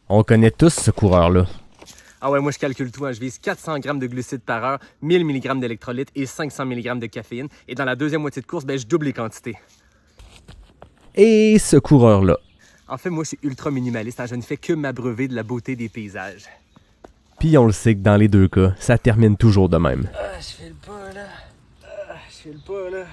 On connaît tous ce coureur-là. Ah ouais, moi je calcule tout, hein. Je vise 400 grammes de glucides par heure, 1000 mg d'électrolytes et 500 mg de caféine. Et dans la deuxième moitié de course, je double les quantités. Et ce coureur-là. En fait, moi je suis ultra minimaliste, hein. Je ne fais que m'abreuver de la beauté des paysages. Puis on le sait que dans les deux cas, ça termine toujours de même. Je fais le pas là. Je fais le pas là.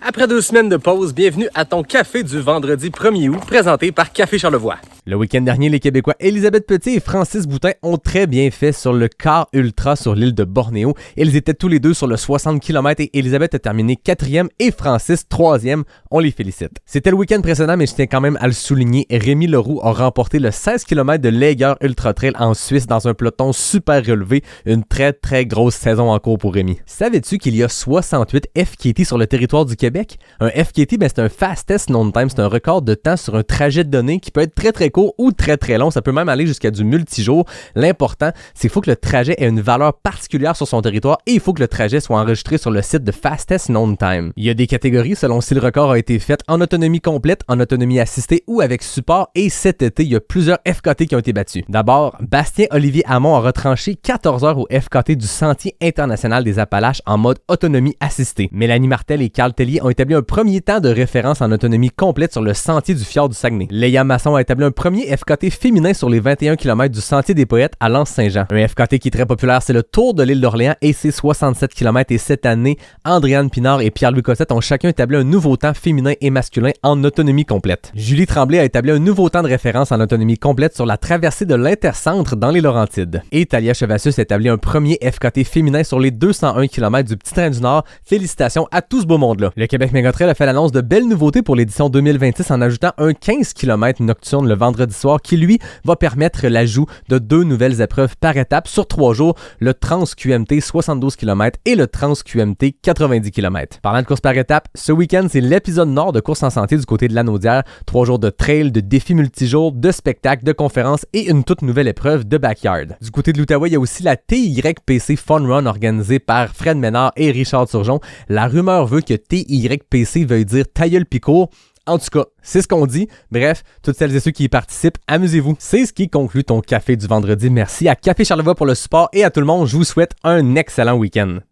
Après 2 semaines de pause, bienvenue à ton café du vendredi 1er août, présenté par Café Charlevoix. Le week-end dernier, les Québécois Élisabeth Petit et Francis Boutin ont très bien fait sur le quart ultra sur l'île de Bornéo. Ils étaient tous les deux sur le 60 km et Élisabeth a terminé 4e et Francis 3e. On les félicite. C'était le week-end précédent, mais je tiens quand même à le souligner. Rémi Leroux a remporté le 16 km de Lager Ultra Trail en Suisse dans un peloton super relevé. Une très très grosse saison en cours pour Rémi. Savais-tu qu'il y a 68 FKT sur le territoire du Québec? Un FKT, c'est un fastest known time. C'est un record de temps sur un trajet donné qui peut être très très court ou très très long. Ça peut même aller jusqu'à du multijour. L'important, c'est qu'il faut que le trajet ait une valeur particulière sur son territoire et il faut que le trajet soit enregistré sur le site de Fastest Known Time. Il y a des catégories selon si le record a été fait en autonomie complète, en autonomie assistée ou avec support et cet été, il y a plusieurs FKT qui ont été battus. D'abord, Bastien-Olivier Hamon a retranché 14 heures au FKT du Sentier international des Appalaches en mode autonomie assistée. Mélanie Martel et Carl Tellier ont établi un premier temps de référence en autonomie complète sur le sentier du fjord du Saguenay. Léa Masson a établi un premier FKT féminin sur les 21 km du Sentier des Poètes à Lens-Saint-Jean. Un FKT qui est très populaire, c'est le Tour de l'île d'Orléans et ses 67 km et cette année, Andréane Pinard et Pierre-Louis Cossette ont chacun établi un nouveau temps féminin et masculin en autonomie complète. Julie Tremblay a établi un nouveau temps de référence en autonomie complète sur la traversée de l'Intercentre dans les Laurentides. Et Talia Chevassus a établi un premier FKT féminin sur les 201 km du Petit Train du Nord. Félicitations à tout ce beau monde-là. Le Québec Mégotrail a fait l'annonce de belles nouveautés pour l'édition 2026 en ajoutant un 15 km nocturne le vendredi soir qui, lui, va permettre l'ajout de 2 nouvelles épreuves par étape sur 3 jours, le Trans QMT 72 km et le Trans QMT 90 km. Parlant de course par étape, ce week-end, c'est l'épisode nord de course en santé du côté de Lanaudière. 3 jours de trail, de défis multijours, de spectacles, de conférences et une toute nouvelle épreuve de backyard. Du côté de l'Outaouais, il y a aussi la TYPC Fun Run organisée par Fred Ménard et Richard Turgeon. La rumeur veut que TYPC veuille dire Tailleul Picourt. En tout cas, c'est ce qu'on dit. Bref, toutes celles et ceux qui y participent, amusez-vous. C'est ce qui conclut ton café du vendredi. Merci à Café Charlevoix pour le support et à tout le monde, je vous souhaite un excellent week-end.